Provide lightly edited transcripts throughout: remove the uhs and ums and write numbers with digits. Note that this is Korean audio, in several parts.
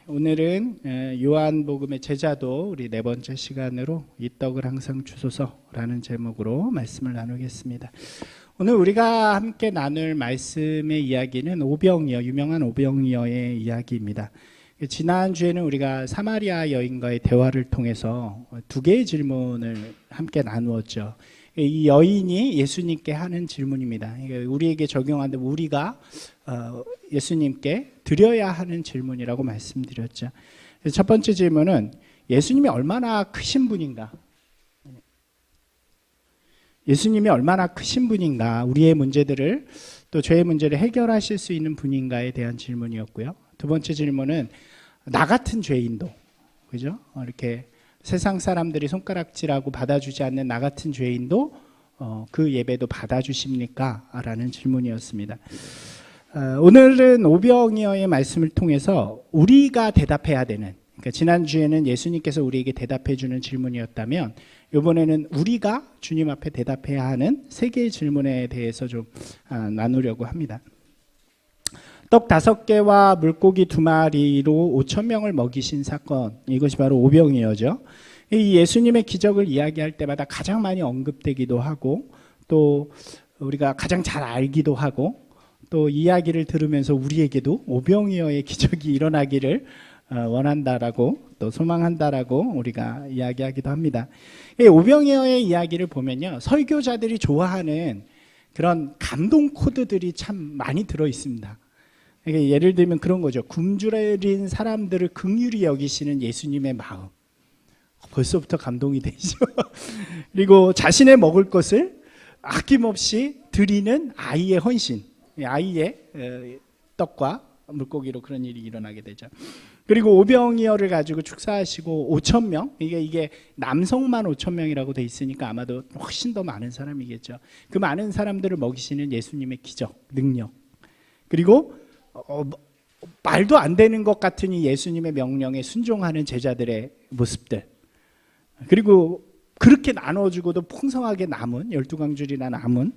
오늘은 요한복음의 제자도 우리 네 번째 시간으로 이 떡을 항상 주소서라는 제목으로 말씀을 나누겠습니다. 오늘 우리가 함께 나눌 말씀의 이야기는 오병이어, 유명한 오병이어의 이야기입니다. 지난주에는 우리가 사마리아 여인과의 대화를 통해서 두 개의 질문을 함께 나누었죠. 이 여인이 예수님께 하는 질문입니다. 우리에게 적용하는데 우리가 예수님께 드려야 하는 질문이라고 말씀드렸죠. 첫 번째 질문은 예수님이 얼마나 크신 분인가? 예수님이 얼마나 크신 분인가? 우리의 문제들을 또 죄의 문제를 해결하실 수 있는 분인가에 대한 질문이었고요. 두 번째 질문은 나 같은 죄인도, 그죠? 이렇게 세상 사람들이 손가락질하고 받아주지 않는 나 같은 죄인도 그 예배도 받아주십니까? 라는 질문이었습니다. 오늘은 오병이어의 말씀을 통해서 우리가 대답해야 되는, 그러니까 지난주에는 예수님께서 우리에게 대답해 주는 질문이었다면 이번에는 우리가 주님 앞에 대답해야 하는 세 개의 질문에 대해서 좀 나누려고 합니다. 떡 5개와 물고기 2마리로 5,000명을 먹이신 사건, 이것이 바로 오병이어죠. 이 예수님의 기적을 이야기할 때마다 가장 많이 언급되기도 하고 또 우리가 가장 잘 알기도 하고 또 이야기를 들으면서 우리에게도 오병이어의 기적이 일어나기를 원한다라고 또 소망한다라고 우리가 이야기하기도 합니다. 이 오병이어의 이야기를 보면요, 설교자들이 좋아하는 그런 감동 코드들이 참 많이 들어 있습니다. 그러니까 예를 들면 그런 거죠. 굶주린 사람들을 긍휼히 여기시는 예수님의 마음, 벌써부터 감동이 되죠. 그리고 자신의 먹을 것을 아낌없이 드리는 아이의 헌신, 아이의 떡과 물고기로 그런 일이 일어나게 되죠. 그리고 오병이어를 가지고 축사하시고 5,000명, 이게 남성만 5,000명이라고 돼 있으니까 아마도 훨씬 더 많은 사람이겠죠. 그 많은 사람들을 먹이시는 예수님의 기적, 능력, 그리고 말도 안 되는 것 같은 이 예수님의 명령에 순종하는 제자들의 모습들, 그리고 그렇게 나눠주고도 풍성하게 남은 12광줄이나 남은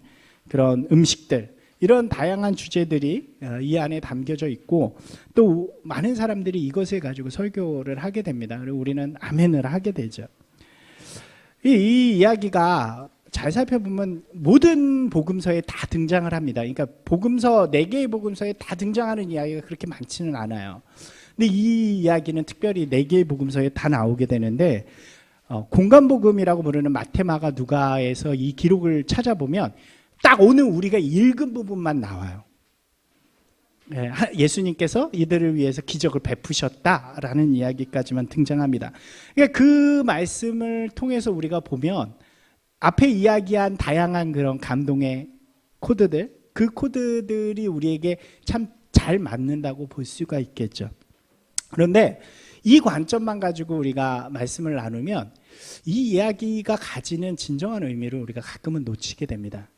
그런 음식들, 이런 다양한 주제들이 이 안에 담겨져 있고 또 많은 사람들이 이것을 가지고 설교를 하게 됩니다. 그리고 우리는 아멘을 하게 되죠. 이 이야기가 잘 살펴보면 모든 복음서에 다 등장을 합니다. 그러니까 복음서 4개의 복음서에 다 등장하는 이야기가 그렇게 많지는 않아요. 근데 이 이야기는 특별히 4개의 복음서에 다 나오게 되는데 공간복음이라고 부르는 마태, 마가, 누가에서 이 기록을 찾아보면 딱 오늘 우리가 읽은 부분만 나와요. 예수님께서 이들을 위해서 기적을 베푸셨다라는 이야기까지만 등장합니다. 그러니까 그 말씀을 통해서 우리가 보면 앞에 이야기한 다양한 그런 감동의 코드들, 그 코드들이 우리에게 참 잘 맞는다고 볼 수가 있겠죠. 그런데 이 관점만 가지고 우리가 말씀을 나누면 이 이야기가 가지는 진정한 의미를 우리가 가끔은 놓치게 됩니다.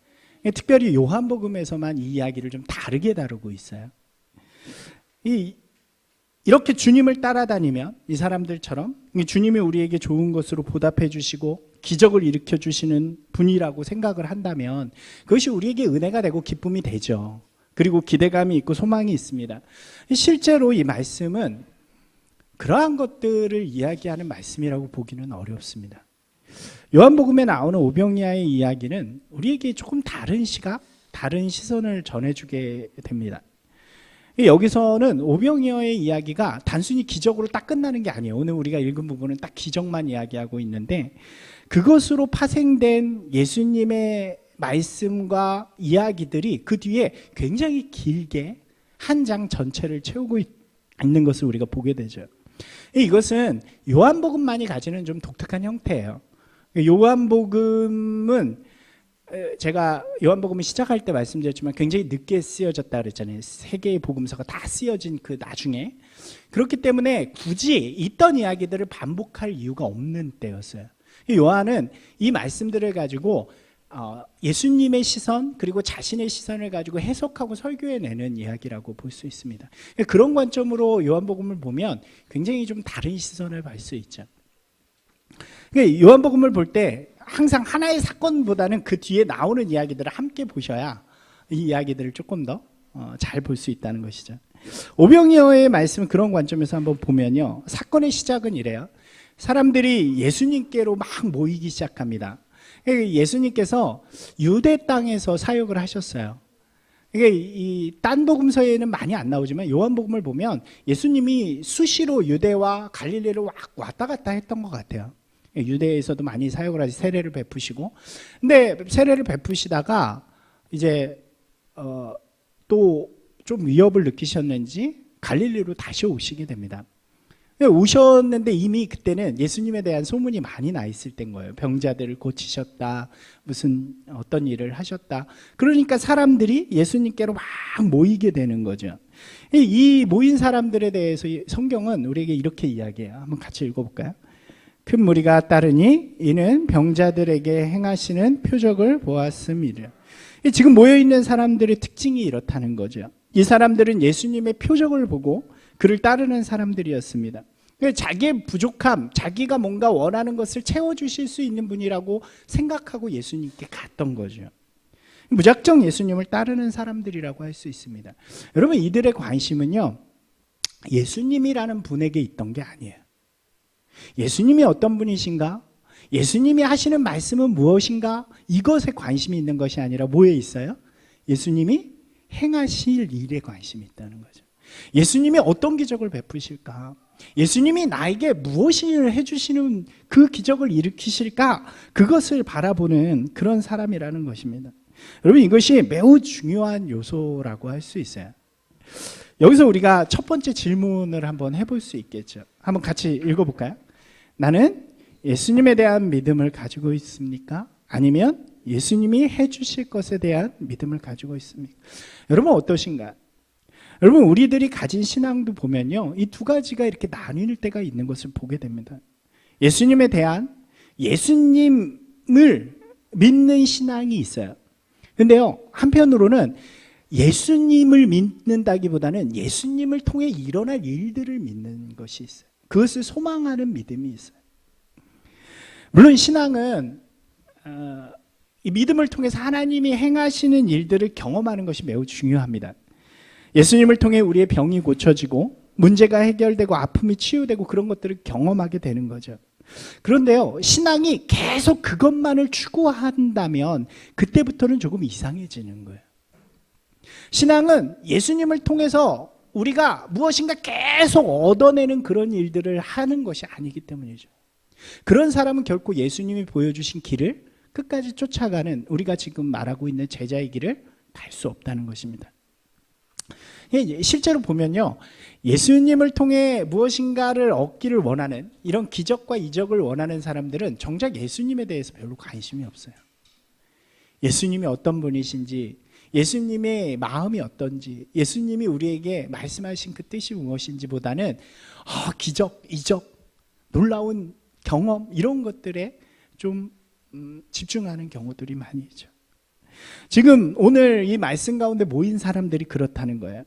특별히 요한복음에서만 이 이야기를 좀 다르게 다루고 있어요. 이렇게 주님을 따라다니면 이 사람들처럼 주님이 우리에게 좋은 것으로 보답해 주시고 기적을 일으켜 주시는 분이라고 생각을 한다면 그것이 우리에게 은혜가 되고 기쁨이 되죠. 그리고 기대감이 있고 소망이 있습니다. 실제로 이 말씀은 그러한 것들을 이야기하는 말씀이라고 보기는 어렵습니다. 요한복음에 나오는 오병이어의 이야기는 우리에게 조금 다른 시각, 다른 시선을 전해주게 됩니다. 여기서는 오병이어의 이야기가 단순히 기적으로 딱 끝나는 게 아니에요. 오늘 우리가 읽은 부분은 딱 기적만 이야기하고 있는데 그것으로 파생된 예수님의 말씀과 이야기들이 그 뒤에 굉장히 길게 한 장 전체를 채우고 있는 것을 우리가 보게 되죠. 이것은 요한복음만이 가지는 좀 독특한 형태예요. 요한복음은 제가 요한복음을 시작할 때 말씀드렸지만 굉장히 늦게 쓰여졌다 그랬잖아요. 3개의 복음서가 다 쓰여진 그 나중에. 그렇기 때문에 굳이 있던 이야기들을 반복할 이유가 없는 때였어요. 요한은 이 말씀들을 가지고 예수님의 시선 그리고 자신의 시선을 가지고 해석하고 설교해내는 이야기라고 볼 수 있습니다. 그런 관점으로 요한복음을 보면 굉장히 좀 다른 시선을 볼 수 있죠. 요한복음을 볼 때 항상 하나의 사건보다는 그 뒤에 나오는 이야기들을 함께 보셔야 이 이야기들을 조금 더 잘 볼 수 있다는 것이죠. 오병이어의 말씀은 그런 관점에서 한번 보면요. 사건의 시작은 이래요. 사람들이 예수님께로 막 모이기 시작합니다. 예수님께서 유대 땅에서 사역을 하셨어요. 이게 이 딴 복음서에는 많이 안 나오지만 요한복음을 보면 예수님이 수시로 유대와 갈릴리를 왔다 갔다 했던 것 같아요. 유대에서도 많이 사역을 하시 세례를 베푸시고, 근데 세례를 베푸시다가 이제 또 좀 위협을 느끼셨는지 갈릴리로 다시 오시게 됩니다. 오셨는데 이미 그때는 예수님에 대한 소문이 많이 나 있을 때인 거예요. 병자들을 고치셨다, 무슨 어떤 일을 하셨다. 그러니까 사람들이 예수님께로 막 모이게 되는 거죠. 이 모인 사람들에 대해서 성경은 우리에게 이렇게 이야기해요. 한번 같이 읽어볼까요? 큰 무리가 따르니 이는 병자들에게 행하시는 표적을 보았음이라. 지금 모여있는 사람들의 특징이 이렇다는 거죠. 이 사람들은 예수님의 표적을 보고 그를 따르는 사람들이었습니다. 자기의 부족함, 자기가 뭔가 원하는 것을 채워주실 수 있는 분이라고 생각하고 예수님께 갔던 거죠. 무작정 예수님을 따르는 사람들이라고 할 수 있습니다. 여러분, 이들의 관심은요, 예수님이라는 분에게 있던 게 아니에요. 예수님이 어떤 분이신가? 예수님이 하시는 말씀은 무엇인가? 이것에 관심이 있는 것이 아니라 뭐에 있어요? 예수님이 행하실 일에 관심이 있다는 거죠. 예수님이 어떤 기적을 베푸실까? 예수님이 나에게 무엇을 해주시는 그 기적을 일으키실까? 그것을 바라보는 그런 사람이라는 것입니다. 여러분, 이것이 매우 중요한 요소라고 할 수 있어요. 여기서 우리가 첫 번째 질문을 한번 해볼 수 있겠죠. 한번 같이 읽어볼까요? 나는 예수님에 대한 믿음을 가지고 있습니까? 아니면 예수님이 해주실 것에 대한 믿음을 가지고 있습니까? 여러분, 어떠신가요? 여러분, 우리들이 가진 신앙도 보면요, 이 두 가지가 이렇게 나뉠 때가 있는 것을 보게 됩니다. 예수님에 대한, 예수님을 믿는 신앙이 있어요. 근데요, 한편으로는 예수님을 믿는다기보다는 예수님을 통해 일어날 일들을 믿는 것이 있어요. 그것을 소망하는 믿음이 있어요. 물론 신앙은 이 믿음을 통해서 하나님이 행하시는 일들을 경험하는 것이 매우 중요합니다. 예수님을 통해 우리의 병이 고쳐지고 문제가 해결되고 아픔이 치유되고 그런 것들을 경험하게 되는 거죠. 그런데요, 신앙이 계속 그것만을 추구한다면 그때부터는 조금 이상해지는 거예요. 신앙은 예수님을 통해서 우리가 무엇인가 계속 얻어내는 그런 일들을 하는 것이 아니기 때문이죠. 그런 사람은 결코 예수님이 보여주신 길을 끝까지 쫓아가는, 우리가 지금 말하고 있는 제자의 길을 갈 수 없다는 것입니다. 실제로 보면요, 예수님을 통해 무엇인가를 얻기를 원하는, 이런 기적과 이적을 원하는 사람들은 정작 예수님에 대해서 별로 관심이 없어요. 예수님이 어떤 분이신지, 예수님의 마음이 어떤지, 예수님이 우리에게 말씀하신 그 뜻이 무엇인지 보다는 기적, 이적, 놀라운 경험, 이런 것들에 좀 집중하는 경우들이 많이 있죠. 지금 오늘 이 말씀 가운데 모인 사람들이 그렇다는 거예요.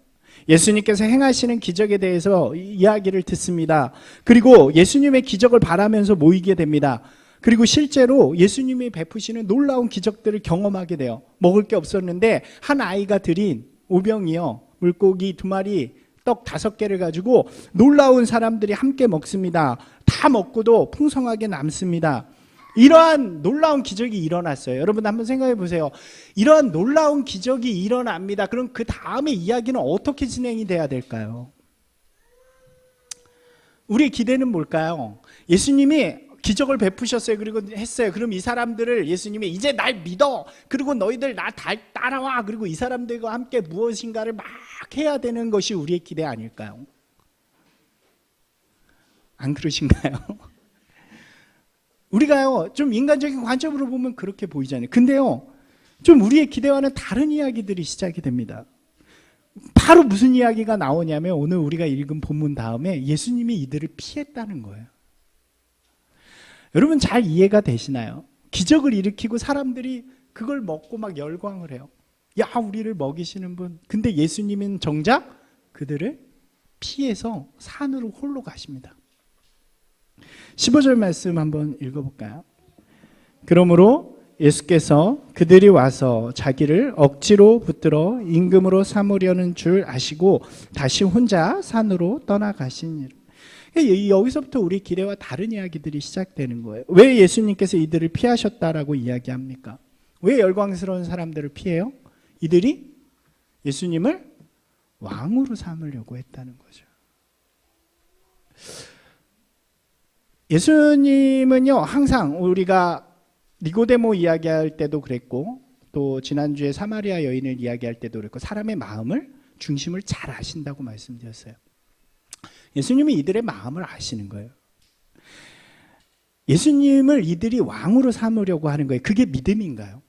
예수님께서 행하시는 기적에 대해서 이야기를 듣습니다. 그리고 예수님의 기적을 바라면서 모이게 됩니다. 그리고 실제로 예수님이 베푸시는 놀라운 기적들을 경험하게 돼요. 먹을 게 없었는데 한 아이가 드린 오병이어, 물고기 2마리, 떡 5개를 가지고 놀라운 사람들이 함께 먹습니다. 다 먹고도 풍성하게 남습니다. 이러한 놀라운 기적이 일어났어요. 여러분 한번 생각해 보세요. 이러한 놀라운 기적이 일어납니다. 그럼 그 다음에 이야기는 어떻게 진행이 돼야 될까요? 우리의 기대는 뭘까요? 예수님이 기적을 베푸셨어요. 그리고 했어요. 그럼 이 사람들을 예수님이 이제 날 믿어. 그리고 너희들 나 따라와. 그리고 이 사람들과 함께 무엇인가를 막 해야 되는 것이 우리의 기대 아닐까요? 안 그러신가요? 우리가요, 좀 인간적인 관점으로 보면 그렇게 보이잖아요. 근데요, 좀 우리의 기대와는 다른 이야기들이 시작이 됩니다. 바로 무슨 이야기가 나오냐면 오늘 우리가 읽은 본문 다음에 예수님이 이들을 피했다는 거예요. 여러분 잘 이해가 되시나요? 기적을 일으키고 사람들이 그걸 먹고 막 열광을 해요. 야, 우리를 먹이시는 분. 근데 예수님은 정작 그들을 피해서 산으로 홀로 가십니다. 15절 말씀 한번 읽어볼까요? 그러므로 예수께서 그들이 와서 자기를 억지로 붙들어 임금으로 삼으려는 줄 아시고 다시 혼자 산으로 떠나가시니라. 여기서부터 우리 기대와 다른 이야기들이 시작되는 거예요. 왜 예수님께서 이들을 피하셨다라고 이야기합니까? 왜 열광스러운 사람들을 피해요? 이들이 예수님을 왕으로 삼으려고 했다는 거죠. 예수님은요, 항상 우리가 니고데모 이야기할 때도 그랬고, 또 지난주에 사마리아 여인을 이야기할 때도 그랬고, 사람의 마음을, 중심을 잘 아신다고 말씀드렸어요. 예수님이 이들의 마음을 아시는 거예요. 예수님을 이들이 왕으로 삼으려고 하는 거예요. 그게 믿음인가요?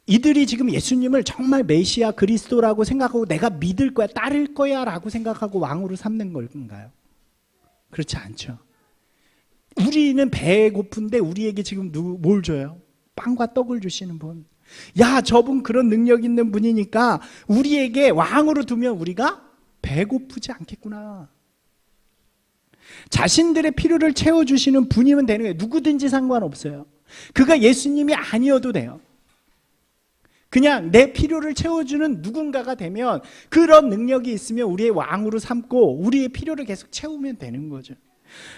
이들이 지금 예수님을 정말 메시아 그리스도라고 생각하고 내가 믿을 거야, 따를 거야 라고 생각하고 왕으로 삼는 걸까요? 그렇지 않죠. 우리는 배고픈데 우리에게 지금 뭘 줘요? 빵과 떡을 주시는 분. 야, 저분 그런 능력 있는 분이니까 우리에게 왕으로 두면 우리가 배고프지 않겠구나. 자신들의 필요를 채워주시는 분이면 되는 거예요. 누구든지 상관없어요. 그가 예수님이 아니어도 돼요. 그냥 내 필요를 채워주는 누군가가 되면 그런 능력이 있으면 우리의 왕으로 삼고 우리의 필요를 계속 채우면 되는 거죠.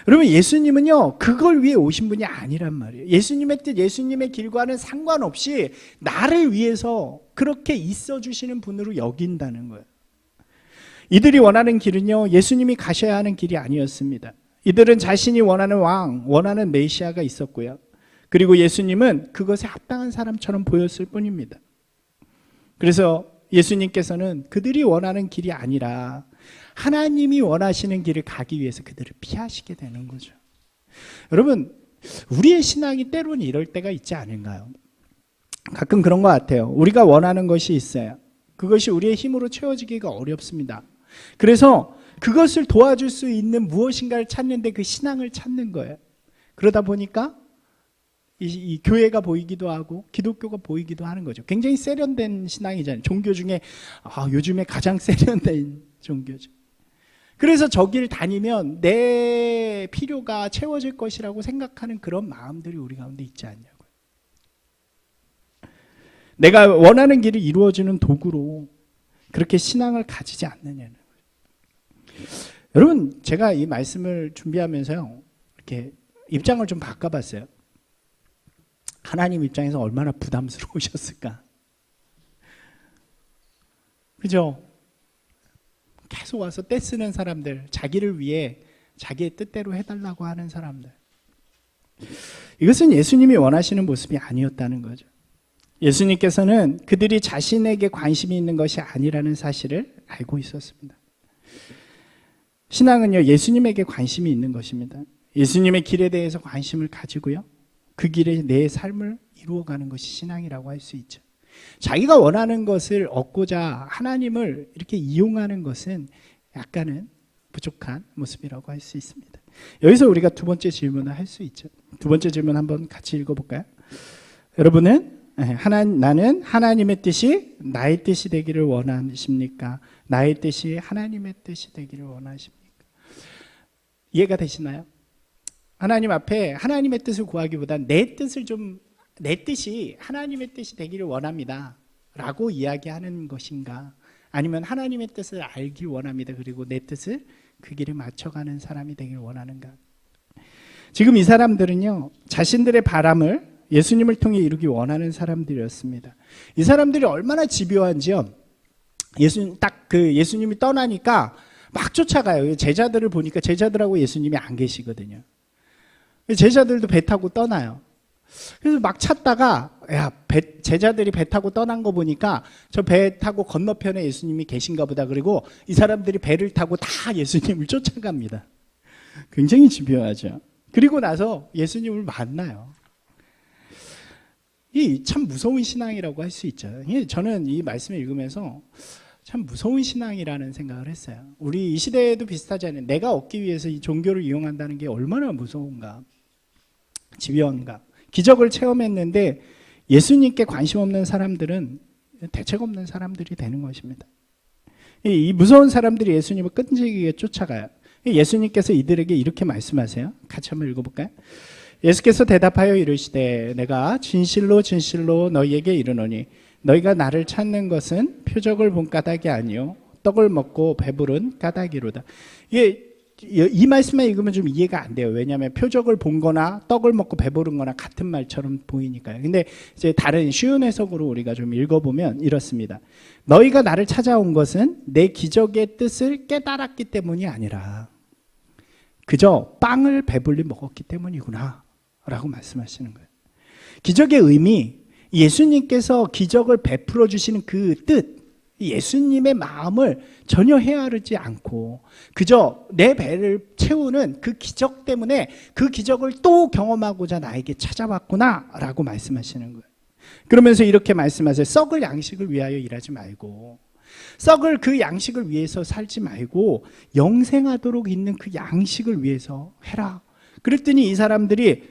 여러분, 예수님은요 그걸 위해 오신 분이 아니란 말이에요. 예수님의 뜻, 예수님의 길과는 상관없이 나를 위해서 그렇게 있어주시는 분으로 여긴다는 거예요. 이들이 원하는 길은요 예수님이 가셔야 하는 길이 아니었습니다. 이들은 자신이 원하는 왕, 원하는 메시아가 있었고요. 그리고 예수님은 그것에 합당한 사람처럼 보였을 뿐입니다. 그래서 예수님께서는 그들이 원하는 길이 아니라 하나님이 원하시는 길을 가기 위해서 그들을 피하시게 되는 거죠. 여러분, 우리의 신앙이 때로는 이럴 때가 있지 않은가요? 가끔 그런 것 같아요. 우리가 원하는 것이 있어요. 그것이 우리의 힘으로 채워지기가 어렵습니다. 그래서 그것을 도와줄 수 있는 무엇인가를 찾는데 그 신앙을 찾는 거예요. 그러다 보니까 이 교회가 보이기도 하고 기독교가 보이기도 하는 거죠. 굉장히 세련된 신앙이잖아요. 종교 중에 요즘에 가장 세련된 종교죠. 그래서 저길 다니면 내 필요가 채워질 것이라고 생각하는 그런 마음들이 우리 가운데 있지 않냐고요. 내가 원하는 길을 이루어주는 도구로 그렇게 신앙을 가지지 않느냐는 거예요. 여러분, 제가 이 말씀을 준비하면서요 이렇게 입장을 좀 바꿔봤어요. 하나님 입장에서 얼마나 부담스러우셨을까? 그죠? 계속 와서 떼쓰는 사람들, 자기를 위해 자기의 뜻대로 해달라고 하는 사람들. 이것은 예수님이 원하시는 모습이 아니었다는 거죠. 예수님께서는 그들이 자신에게 관심이 있는 것이 아니라는 사실을 알고 있었습니다. 신앙은요, 예수님에게 관심이 있는 것입니다. 예수님의 길에 대해서 관심을 가지고요, 그 길에 내 삶을 이루어가는 것이 신앙이라고 할 수 있죠. 자기가 원하는 것을 얻고자 하나님을 이렇게 이용하는 것은 약간은 부족한 모습이라고 할 수 있습니다. 여기서 우리가 두 번째 질문을 할 수 있죠. 두 번째 질문 한번 같이 읽어볼까요? 여러분은 나는 하나님의 뜻이 나의 뜻이 되기를 원하십니까? 나의 뜻이 하나님의 뜻이 되기를 원하십니까? 이해가 되시나요? 하나님 앞에 하나님의 뜻을 구하기보다 내 뜻이 하나님의 뜻이 되기를 원합니다 라고 이야기하는 것인가, 아니면 하나님의 뜻을 알길 원합니다, 그리고 내 뜻을 그 길에 맞춰가는 사람이 되기를 원하는가. 지금 이 사람들은요 자신들의 바람을 예수님을 통해 이루기 원하는 사람들이었습니다. 이 사람들이 얼마나 집요한지요, 예수님이 떠나니까 막 쫓아가요. 제자들을 보니까 제자들하고 예수님이 안 계시거든요. 제자들도 배 타고 떠나요. 그래서 막 찾다가 제자들이 배 타고 떠난 거 보니까 저 배 타고 건너편에 예수님이 계신가 보다. 그리고 이 사람들이 배를 타고 다 예수님을 쫓아갑니다. 굉장히 집요하죠. 그리고 나서 예수님을 만나요. 이 참 무서운 신앙이라고 할 수 있죠. 저는 이 말씀을 읽으면서 참 무서운 신앙이라는 생각을 했어요. 우리 이 시대에도 비슷하지 않아요? 내가 얻기 위해서 이 종교를 이용한다는 게 얼마나 무서운가, 집요한가. 기적을 체험했는데 예수님께 관심 없는 사람들은 대책 없는 사람들이 되는 것입니다. 이 무서운 사람들이 예수님을 끈질기게 쫓아가요. 예수님께서 이들에게 이렇게 말씀하세요. 같이 한번 읽어볼까요? 예수께서 대답하여 이르시되 내가 진실로 진실로 너희에게 이르노니 너희가 나를 찾는 것은 표적을 본 까닭이 아니요 떡을 먹고 배부른 까닭이로다. 이게 이 말씀만 읽으면 좀 이해가 안 돼요. 왜냐하면 표적을 본 거나 떡을 먹고 배부른 거나 같은 말처럼 보이니까요. 근데 이제 다른 쉬운 해석으로 우리가 좀 읽어보면 이렇습니다. 너희가 나를 찾아온 것은 내 기적의 뜻을 깨달았기 때문이 아니라 그저 빵을 배불리 먹었기 때문이구나 라고 말씀하시는 거예요. 기적의 의미, 예수님께서 기적을 베풀어 주시는 그 뜻, 예수님의 마음을 전혀 헤아르지 않고 그저 내 배를 채우는 그 기적 때문에 그 기적을 또 경험하고자 나에게 찾아왔구나 라고 말씀하시는 거예요. 그러면서 이렇게 말씀하세요. 썩을 양식을 위하여 일하지 말고, 썩을 그 양식을 위해서 살지 말고 영생하도록 있는 그 양식을 위해서 해라. 그랬더니 이 사람들이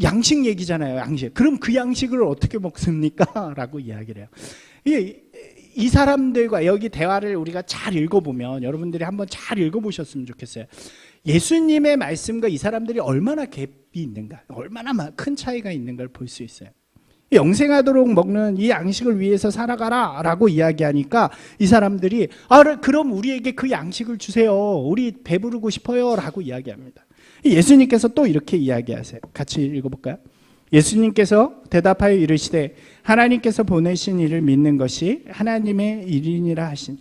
양식 얘기잖아요. 양식. 그럼 그 양식을 어떻게 먹습니까? 라고 이야기를 해요. 이 사람들과 여기 대화를 우리가 잘 읽어보면, 여러분들이 한번 잘 읽어보셨으면 좋겠어요. 예수님의 말씀과 이 사람들이 얼마나 갭이 있는가, 얼마나 큰 차이가 있는 걸 볼 수 있어요. 영생하도록 먹는 이 양식을 위해서 살아가라 라고 이야기하니까 이 사람들이 그럼 우리에게 그 양식을 주세요, 우리 배부르고 싶어요 라고 이야기합니다. 예수님께서 또 이렇게 이야기하세요. 같이 읽어볼까요? 예수님께서 대답하여 이르시되 하나님께서 보내신 이를 믿는 것이 하나님의 일이니라 하신.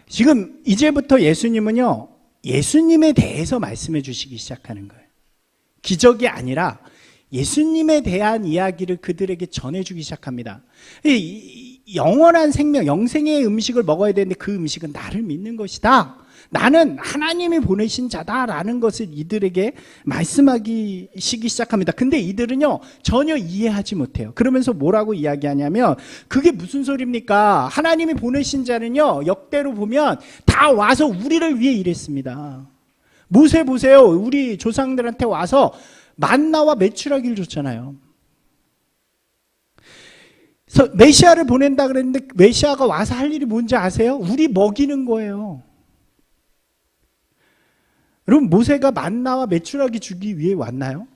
지금 이제부터 예수님은요, 예수님에 대해서 말씀해 주시기 시작하는 거예요. 기적이 아니라 예수님에 대한 이야기를 그들에게 전해주기 시작합니다. 영원한 생명, 영생의 음식을 먹어야 되는데 그 음식은 나를 믿는 것이다, 나는 하나님이 보내신 자다라는 것을 이들에게 말씀하기 시작합니다. 근데 이들은요 전혀 이해하지 못해요. 그러면서 뭐라고 이야기하냐면, 그게 무슨 소리입니까? 하나님이 보내신 자는요 역대로 보면 다 와서 우리를 위해 일했습니다. 모세 보세요. 우리 조상들한테 와서 만나와 메추라기를 줬잖아요. 메시아를 보낸다 그랬는데 메시아가 와서 할 일이 뭔지 아세요? 우리 먹이는 거예요. 여러분, 모세가 만나와 메추라기 주기 위해 왔나요?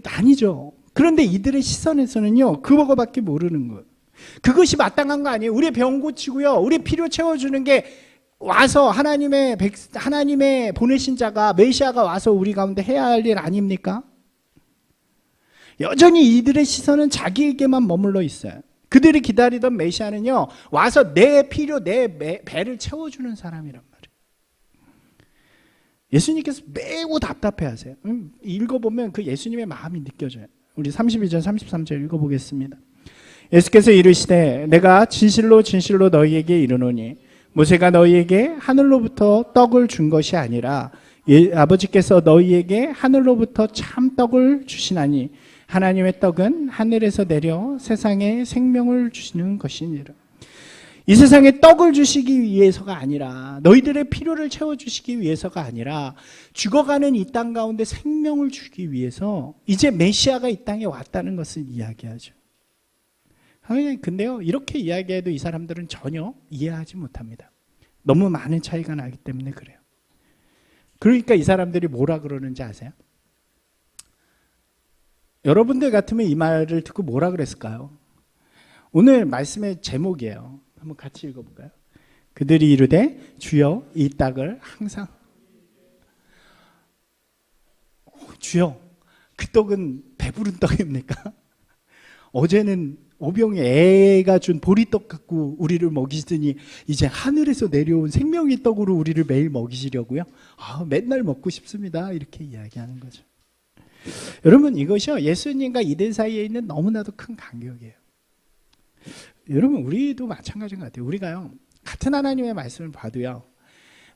아니죠. 그런데 이들의 시선에서는요 그거밖에 모르는 거예요. 그것이 마땅한 거 아니에요? 우리 병 고치고요, 우리 필요 채워주는 게 와서 하나님의 보내신 자가, 메시아가 와서 우리 가운데 해야 할 일 아닙니까? 여전히 이들의 시선은 자기에게만 머물러 있어요. 그들이 기다리던 메시아는요 와서 내 필요, 내 배를 채워주는 사람이란 말이에요. 예수님께서 매우 답답해하세요. 읽어보면 그 예수님의 마음이 느껴져요. 우리 32절 33절 읽어보겠습니다. 예수께서 이르시되 내가 진실로 진실로 너희에게 이르노니 모세가 너희에게 하늘로부터 떡을 준 것이 아니라 아버지께서 너희에게 하늘로부터 참 떡을 주시나니 하나님의 떡은 하늘에서 내려 세상에 생명을 주시는 것이니라. 이 세상에 떡을 주시기 위해서가 아니라, 너희들의 필요를 채워주시기 위해서가 아니라 죽어가는 이 땅 가운데 생명을 주기 위해서 이제 메시아가 이 땅에 왔다는 것을 이야기하죠. 근데요 이렇게 이야기해도 이 사람들은 전혀 이해하지 못합니다. 너무 많은 차이가 나기 때문에 그래요. 그러니까 이 사람들이 뭐라 그러는지 아세요? 여러분들 같으면 이 말을 듣고 뭐라 그랬을까요? 오늘 말씀의 제목이에요. 한번 같이 읽어볼까요? 그들이 이르되 주여 이 떡을 항상, 주여 그 떡은 배부른 떡입니까? 어제는 오병이 애가 준 보리떡 갖고 우리를 먹이시더니 이제 하늘에서 내려온 생명의 떡으로 우리를 매일 먹이시려고요? 맨날 먹고 싶습니다. 이렇게 이야기하는 거죠. 여러분, 이것이요 예수님과 이들 사이에 있는 너무나도 큰 간격이에요. 여러분, 우리도 마찬가지인 것 같아요. 우리가요 같은 하나님의 말씀을 봐도요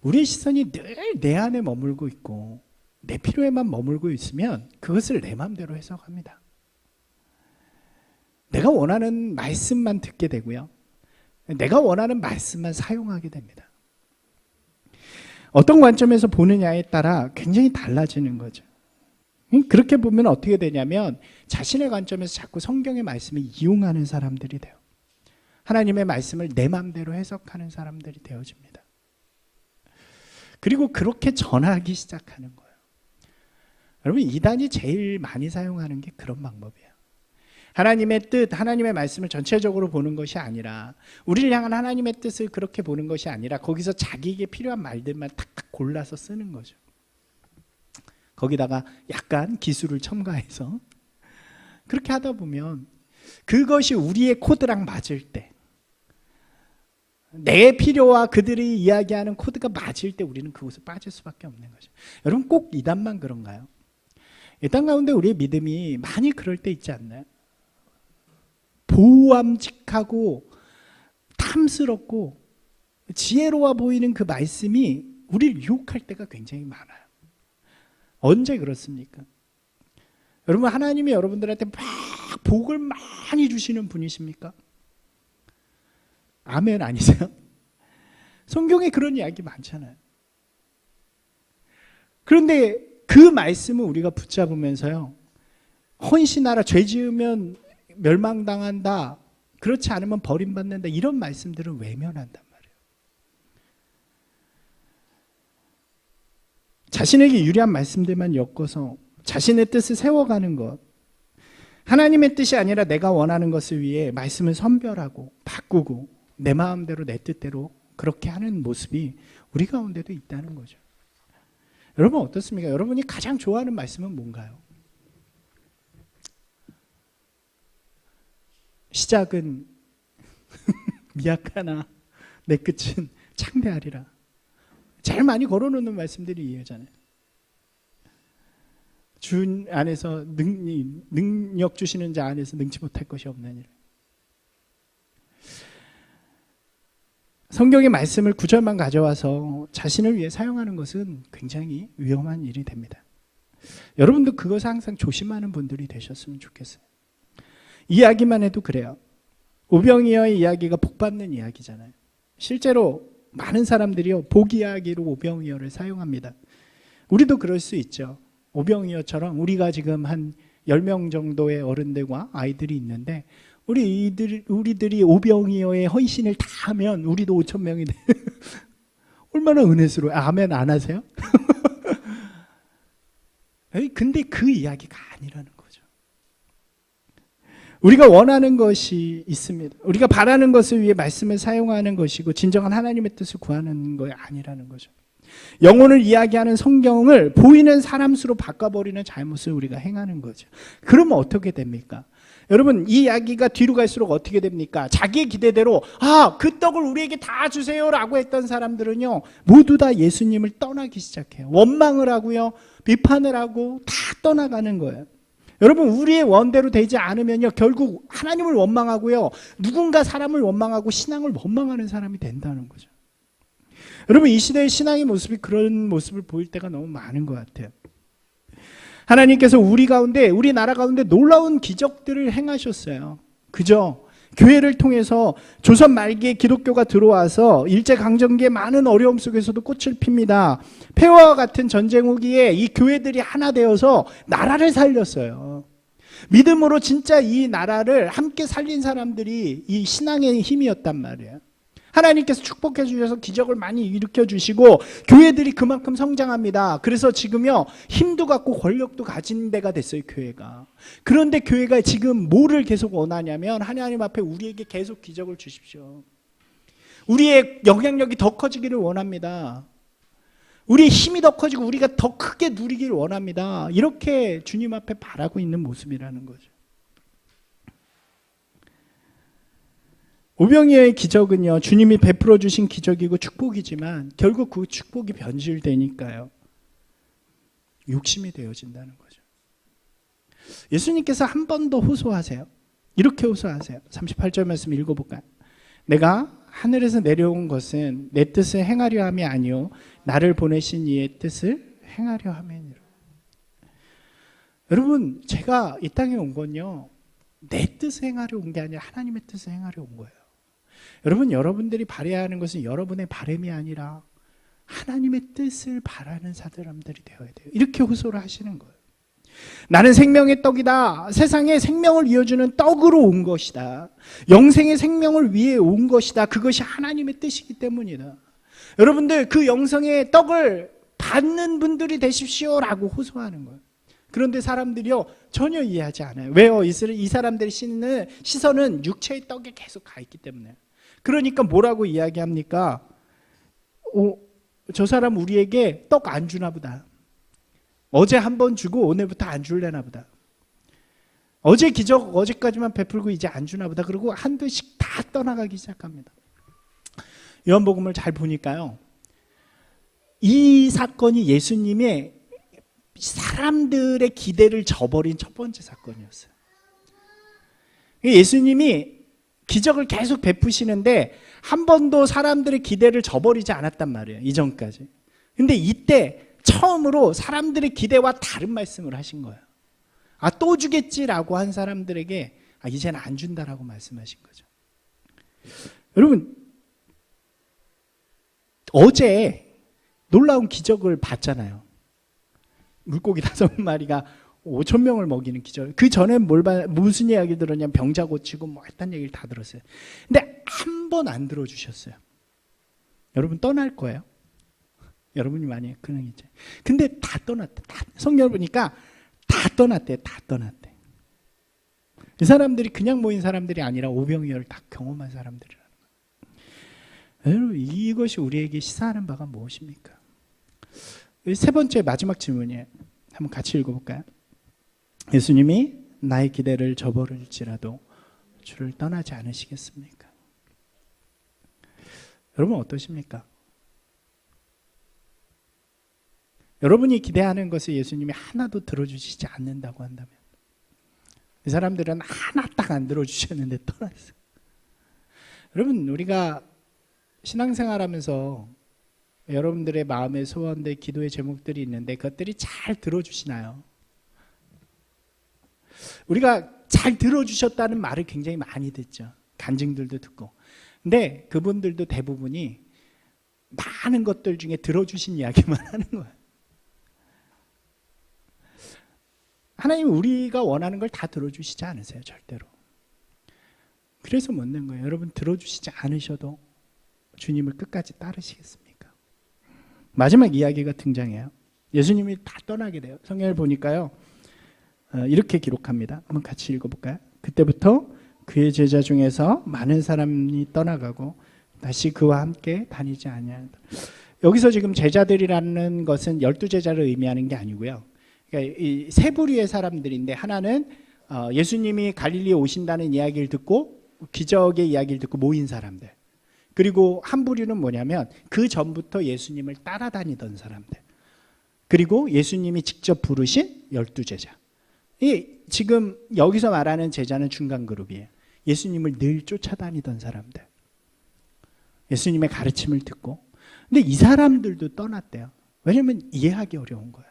우리의 시선이 늘 내 안에 머물고 있고 내 필요에만 머물고 있으면 그것을 내 마음대로 해석합니다. 내가 원하는 말씀만 듣게 되고요, 내가 원하는 말씀만 사용하게 됩니다. 어떤 관점에서 보느냐에 따라 굉장히 달라지는 거죠. 그렇게 보면 어떻게 되냐면 자신의 관점에서 자꾸 성경의 말씀을 이용하는 사람들이 돼요. 하나님의 말씀을 내 마음대로 해석하는 사람들이 되어집니다. 그리고 그렇게 전하기 시작하는 거예요. 여러분, 이단이 제일 많이 사용하는 게 그런 방법이에요. 하나님의 뜻, 하나님의 말씀을 전체적으로 보는 것이 아니라, 우리를 향한 하나님의 뜻을 그렇게 보는 것이 아니라 거기서 자기에게 필요한 말들만 탁탁 골라서 쓰는 거죠. 거기다가 약간 기술을 첨가해서 그렇게 하다 보면 그것이 우리의 코드랑 맞을 때, 내 필요와 그들이 이야기하는 코드가 맞을 때 우리는 그곳에 빠질 수밖에 없는 거죠. 여러분, 꼭 이단만 그런가요? 이단 가운데 우리의 믿음이 많이 그럴 때 있지 않나요? 보암직하고 탐스럽고 지혜로워 보이는 그 말씀이 우리를 유혹할 때가 굉장히 많아요. 언제 그렇습니까? 여러분, 하나님이 여러분들한테 막 복을 많이 주시는 분이십니까? 아멘 아니세요? 성경에 그런 이야기 많잖아요. 그런데 그 말씀을 우리가 붙잡으면서요, 헌신하라, 죄 지으면 멸망당한다, 그렇지 않으면 버림받는다, 이런 말씀들을 외면한단 말이에요. 자신에게 유리한 말씀들만 엮어서 자신의 뜻을 세워가는 것, 하나님의 뜻이 아니라 내가 원하는 것을 위해 말씀을 선별하고 바꾸고 내 마음대로 내 뜻대로 그렇게 하는 모습이 우리 가운데도 있다는 거죠. 여러분, 어떻습니까? 여러분이 가장 좋아하는 말씀은 뭔가요? 시작은 미약하나 내 끝은 창대하리라. 제일 많이 걸어놓는 말씀들이 이거잖아요. 주 안에서 능력 주시는 자 안에서 능치 못할 것이 없느니라. 성경의 말씀을 9절만 가져와서 자신을 위해 사용하는 것은 굉장히 위험한 일이 됩니다. 여러분도 그것을 항상 조심하는 분들이 되셨으면 좋겠어요. 이야기만 해도 그래요. 오병이어의 이야기가 복받는 이야기잖아요. 실제로 많은 사람들이요, 복 이야기로 오병이어를 사용합니다. 우리도 그럴 수 있죠. 오병이어처럼 우리가 지금 한 10명 정도의 어른들과 아이들이 있는데, 우리들이 오병이어의 헌신을 다 하면 우리도 5,000명이 돼. 얼마나 은혜스러워요. 아멘 안 하세요? 근데 그 이야기가 아니라는 거죠. 우리가 원하는 것이 있습니다. 우리가 바라는 것을 위해 말씀을 사용하는 것이고 진정한 하나님의 뜻을 구하는 것이 아니라는 거죠. 영혼을 이야기하는 성경을 보이는 사람 수로 바꿔버리는 잘못을 우리가 행하는 거죠. 그러면 어떻게 됩니까? 여러분, 이 이야기가 뒤로 갈수록 어떻게 됩니까? 자기의 기대대로 그 떡을 우리에게 다 주세요라고 했던 사람들은요, 모두 다 예수님을 떠나기 시작해요. 원망을 하고요, 비판을 하고 다 떠나가는 거예요. 여러분, 우리의 원대로 되지 않으면요, 결국 하나님을 원망하고요, 누군가 사람을 원망하고 신앙을 원망하는 사람이 된다는 거죠. 여러분, 이 시대의 신앙의 모습이 그런 모습을 보일 때가 너무 많은 것 같아요. 하나님께서 우리 가운데, 우리 나라 가운데 놀라운 기적들을 행하셨어요. 그죠? 교회를 통해서 조선 말기에 기독교가 들어와서 일제강점기의 많은 어려움 속에서도 꽃을 핍니다. 폐허와 같은 전쟁 후기에 이 교회들이 하나 되어서 나라를 살렸어요. 믿음으로 진짜 이 나라를 함께 살린 사람들이 이 신앙의 힘이었단 말이에요. 하나님께서 축복해 주셔서 기적을 많이 일으켜 주시고 교회들이 그만큼 성장합니다. 그래서 지금요, 힘도 갖고 권력도 가진 데가 됐어요, 교회가. 그런데 교회가 지금 뭐를 계속 원하냐면, 하나님 앞에 우리에게 계속 기적을 주십시오. 우리의 영향력이 더 커지기를 원합니다. 우리의 힘이 더 커지고 우리가 더 크게 누리기를 원합니다. 이렇게 주님 앞에 바라고 있는 모습이라는 거죠. 오병이어의 기적은요, 주님이 베풀어 주신 기적이고 축복이지만 결국 그 축복이 변질되니까요, 욕심이 되어진다는 거죠. 예수님께서 한 번 더 호소하세요. 이렇게 호소하세요. 38절 말씀 읽어볼까요? 내가 하늘에서 내려온 것은 내 뜻을 행하려 함이 아니요 나를 보내신 이의 뜻을 행하려 함이니라. 여러분, 제가 이 땅에 온 건요, 내 뜻을 행하려 온 게 아니라 하나님의 뜻을 행하려 온 거예요. 여러분, 여러분들이 바라야 하는 것은 여러분의 바람이 아니라 하나님의 뜻을 바라는 사람들이 되어야 돼요. 이렇게 호소를 하시는 거예요. 나는 생명의 떡이다. 세상에 생명을 이어주는 떡으로 온 것이다. 영생의 생명을 위해 온 것이다. 그것이 하나님의 뜻이기 때문이다. 여러분들, 그 영생의 떡을 받는 분들이 되십시오라고 호소하는 거예요. 그런데 사람들이요 전혀 이해하지 않아요. 왜요? 이 사람들의 시선은 육체의 떡에 계속 가 있기 때문에. 그러니까 뭐라고 이야기합니까? 저 사람 우리에게 떡 안 주나 보다. 어제 한 번 주고 오늘부터 안 줄래나 보다. 어제 기적 어제까지만 베풀고 이제 안 주나 보다. 그리고 한두씩 다 떠나가기 시작합니다. 요한복음을 잘 보니까요, 이 사건이 예수님의 사람들의 기대를 저버린 첫 번째 사건이었어요. 예수님이 기적을 계속 베푸시는데 한 번도 사람들의 기대를 저버리지 않았단 말이에요, 이전까지. 근데 이때 처음으로 사람들의 기대와 다른 말씀을 하신 거예요. 또 주겠지라고 한 사람들에게 이제는 안 준다라고 말씀하신 거죠. 여러분, 어제 놀라운 기적을 봤잖아요. 물고기 5마리가 5,000명을 먹이는 기적. 그 전에 무슨 이야기 들었냐면 병자 고치고 뭐 했다는 얘기를 다 들었어요. 근데 한 번 안 들어주셨어요. 여러분 떠날 거예요. 여러분이 만약에 그런 이제. 근데 다 떠났대. 성경을 보니까 다 떠났대. 다 떠났대. 이 사람들이 그냥 모인 사람들이 아니라 오병이어를 다 경험한 사람들이라는 거예요. 여러분, 이것이 우리에게 시사하는 바가 무엇입니까? 세 번째 마지막 질문이에요. 한번 같이 읽어볼까요? 예수님이 나의 기대를 저버릴지라도 주를 떠나지 않으시겠습니까? 여러분 어떠십니까? 여러분이 기대하는 것을 예수님이 하나도 들어주시지 않는다고 한다면, 이 사람들은 하나 딱 안 들어주셨는데 떠났어요. 여러분, 우리가 신앙생활하면서 여러분들의 마음의 소원들, 기도의 제목들이 있는데 그것들이 잘 들어주시나요? 우리가 잘 들어주셨다는 말을 굉장히 많이 듣죠. 간증들도 듣고. 근데 그분들도 대부분이 많은 것들 중에 들어주신 이야기만 하는 거예요. 하나님, 우리가 원하는 걸 다 들어주시지 않으세요, 절대로. 그래서 묻는 거예요. 여러분, 들어주시지 않으셔도 주님을 끝까지 따르시겠습니까? 마지막 이야기가 등장해요. 예수님이 다 떠나게 돼요. 성경을 보니까요, 이렇게 기록합니다. 한번 같이 읽어볼까요? 그때부터 그의 제자 중에서 많은 사람이 떠나가고 다시 그와 함께 다니지 아니하다. 여기서 지금 제자들이라는 것은 12제자를 의미하는 게 아니고요. 그러니까 이 세 부류의 사람들인데, 하나는 예수님이 갈릴리에 오신다는 이야기를 듣고 기적의 이야기를 듣고 모인 사람들. 그리고 한 부류는 뭐냐면 그 전부터 예수님을 따라다니던 사람들. 그리고 예수님이 직접 부르신 12제자. 지금 여기서 말하는 제자는 중간 그룹이에요. 예수님을 늘 쫓아다니던 사람들. 예수님의 가르침을 듣고. 근데 이 사람들도 떠났대요. 왜냐하면 이해하기 어려운 거예요.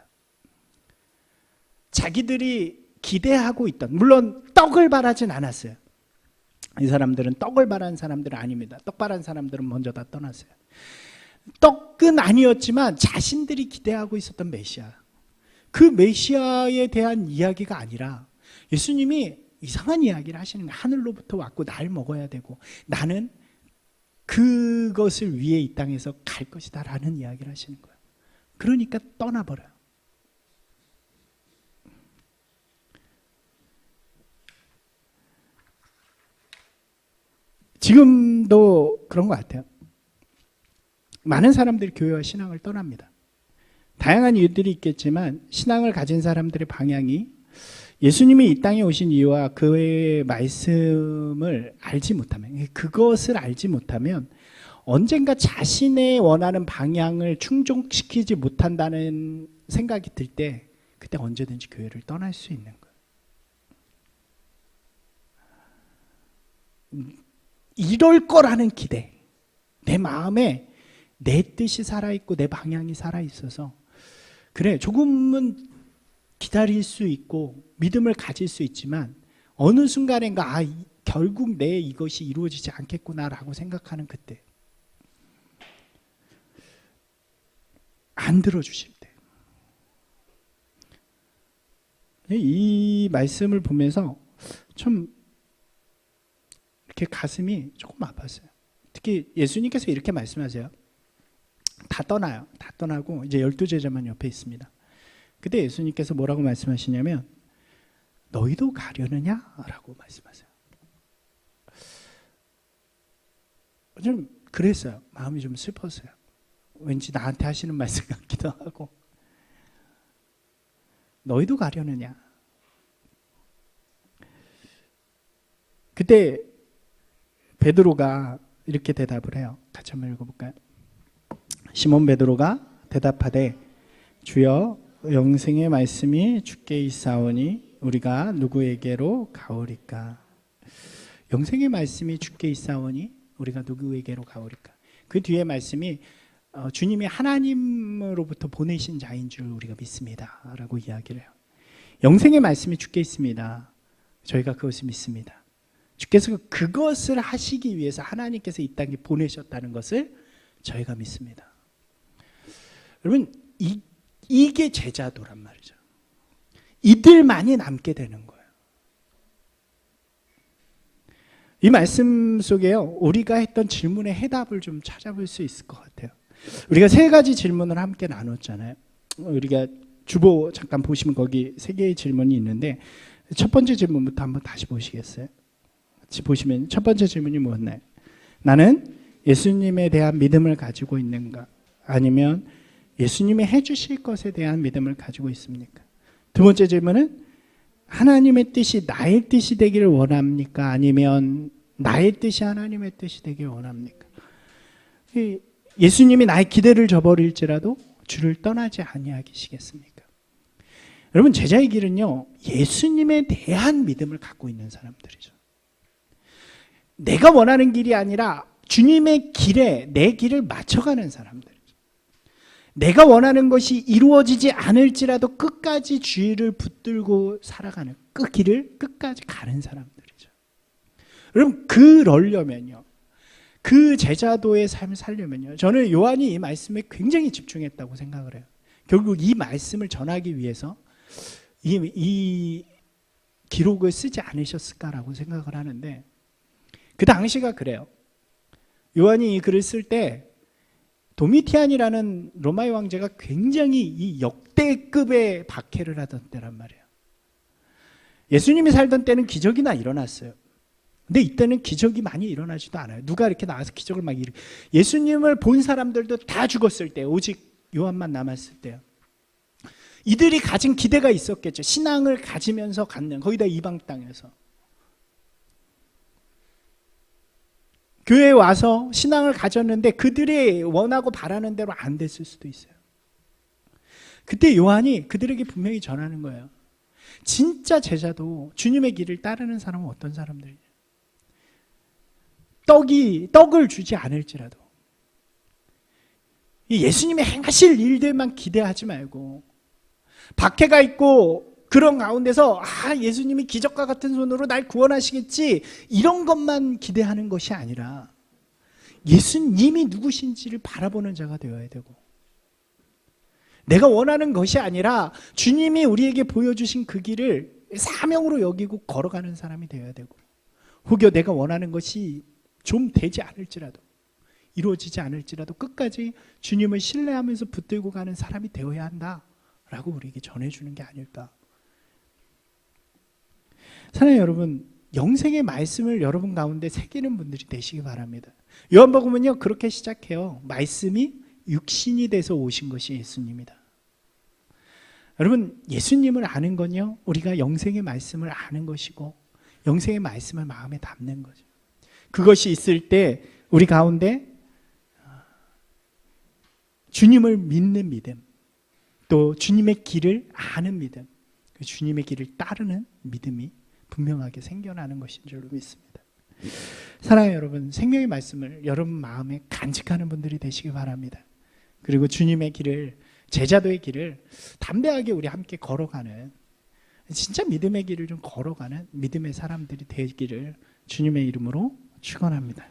자기들이 기대하고 있던, 물론 떡을 바라진 않았어요. 이 사람들은 떡을 바란 사람들은 아닙니다. 떡 바란 사람들은 먼저 다 떠났어요. 떡은 아니었지만 자신들이 기대하고 있었던 메시아, 그 메시아에 대한 이야기가 아니라 예수님이 이상한 이야기를 하시는 거예요. 하늘로부터 왔고 날 먹어야 되고 나는 그것을 위해 이 땅에서 갈 것이다 라는 이야기를 하시는 거예요. 그러니까 떠나버려요. 지금도 그런 것 같아요. 많은 사람들이 교회와 신앙을 떠납니다. 다양한 이유들이 있겠지만 신앙을 가진 사람들의 방향이 예수님이 이 땅에 오신 이유와 그의 말씀을 알지 못하면, 그것을 알지 못하면 언젠가 자신의 원하는 방향을 충족시키지 못한다는 생각이 들 때 그때 언제든지 교회를 떠날 수 있는 거예요. 이럴 거라는 기대, 내 마음에 내 뜻이 살아있고 내 방향이 살아있어서 그래 조금은 기다릴 수 있고 믿음을 가질 수 있지만 어느 순간인가 결국 내 이것이 이루어지지 않겠구나라고 생각하는 그때, 안 들어주실 때, 이 말씀을 보면서 좀 이렇게 가슴이 조금 아팠어요. 특히 예수님께서 이렇게 말씀하세요. 다 떠나요. 다 떠나고 이제 12제자만 옆에 있습니다. 그때 예수님께서 뭐라고 말씀하시냐면 너희도 가려느냐? 라고 말씀하세요. 좀 그랬어요. 마음이 좀 슬펐어요. 왠지 나한테 하시는 말씀 같기도 하고. 너희도 가려느냐? 그때 베드로가 이렇게 대답을 해요. 같이 한번 읽어볼까요? 시몬 베드로가 대답하되 주여 영생의 말씀이 주께 있사오니 우리가 누구에게로 가오리까? 영생의 말씀이 주께 있사오니 우리가 누구에게로 가오리까? 그 뒤에 말씀이 주님이 하나님으로부터 보내신 자인 줄 우리가 믿습니다 라고 이야기를 해요. 영생의 말씀이 주께 있습니다. 저희가 그것을 믿습니다. 주께서 그것을 하시기 위해서 하나님께서 이 땅에 보내셨다는 것을 저희가 믿습니다. 여러분 이게 제자도란 말이죠. 이들만이 남게 되는 거예요. 이 말씀 속에요, 우리가 했던 질문의 해답을 좀 찾아볼 수 있을 것 같아요. 우리가 세 가지 질문을 함께 나눴잖아요. 우리가 주보 잠깐 보시면 거기 세 개의 질문이 있는데 첫 번째 질문부터 한번 다시 보시겠어요? 같이 보시면 첫 번째 질문이 뭐였나요? 나는 예수님에 대한 믿음을 가지고 있는가? 아니면 예수님이 해주실 것에 대한 믿음을 가지고 있습니까? 두 번째 질문은 하나님의 뜻이 나의 뜻이 되기를 원합니까? 아니면 나의 뜻이 하나님의 뜻이 되기를 원합니까? 예수님이 나의 기대를 저버릴지라도 주를 떠나지 아니하시겠습니까? 여러분 제자의 길은요, 예수님에 대한 믿음을 갖고 있는 사람들이죠. 내가 원하는 길이 아니라 주님의 길에 내 길을 맞춰가는 사람들이죠. 내가 원하는 것이 이루어지지 않을지라도 끝까지 주의를 붙들고 살아가는 그 길을 끝까지 가는 사람들이죠. 여러분 그러려면요, 그 제자도의 삶을 살려면요, 저는 요한이 이 말씀에 굉장히 집중했다고 생각을 해요. 결국 이 말씀을 전하기 위해서 이 기록을 쓰지 않으셨을까라고 생각을 하는데, 그 당시가 그래요. 요한이 이 글을 쓸 때 도미티안이라는 로마의 황제가 굉장히 이 역대급의 박해를 하던 때란 말이에요. 예수님이 살던 때는 기적이나 일어났어요. 근데 이때는 기적이 많이 일어나지도 않아요. 누가 이렇게 나와서 기적을 막 예수님을 본 사람들도 다 죽었을 때 오직 요한만 남았을 때요. 이들이 가진 기대가 있었겠죠. 신앙을 가지면서 갖는, 거기다 이방 땅에서 교회에 와서 신앙을 가졌는데 그들이 원하고 바라는 대로 안 됐을 수도 있어요. 그때 요한이 그들에게 분명히 전하는 거예요. 진짜 제자도 주님의 길을 따르는 사람은 어떤 사람들이냐? 떡을 주지 않을지라도 예수님이 행하실 일들만 기대하지 말고, 박해가 있고 그런 가운데서 예수님이 기적과 같은 손으로 날 구원하시겠지, 이런 것만 기대하는 것이 아니라 예수님이 누구신지를 바라보는 자가 되어야 되고, 내가 원하는 것이 아니라 주님이 우리에게 보여주신 그 길을 사명으로 여기고 걸어가는 사람이 되어야 되고, 혹여 내가 원하는 것이 좀 되지 않을지라도, 이루어지지 않을지라도 끝까지 주님을 신뢰하면서 붙들고 가는 사람이 되어야 한다라고 우리에게 전해주는 게 아닐까. 사랑하는 여러분, 영생의 말씀을 여러분 가운데 새기는 분들이 되시기 바랍니다. 요한복음은요 그렇게 시작해요. 말씀이 육신이 돼서 오신 것이 예수님이다. 여러분 예수님을 아는 건요, 우리가 영생의 말씀을 아는 것이고 영생의 말씀을 마음에 담는 거죠. 그것이 있을 때 우리 가운데 주님을 믿는 믿음, 또 주님의 길을 아는 믿음, 그 주님의 길을 따르는 믿음이 분명하게 생겨나는 것인 줄로 믿습니다. 사랑하는 여러분, 생명의 말씀을 여러분 마음에 간직하는 분들이 되시기 바랍니다. 그리고 주님의 길을, 제자도의 길을 담대하게 우리 함께 걸어가는, 진짜 믿음의 길을 좀 걸어가는 믿음의 사람들이 되기를 주님의 이름으로 축원합니다.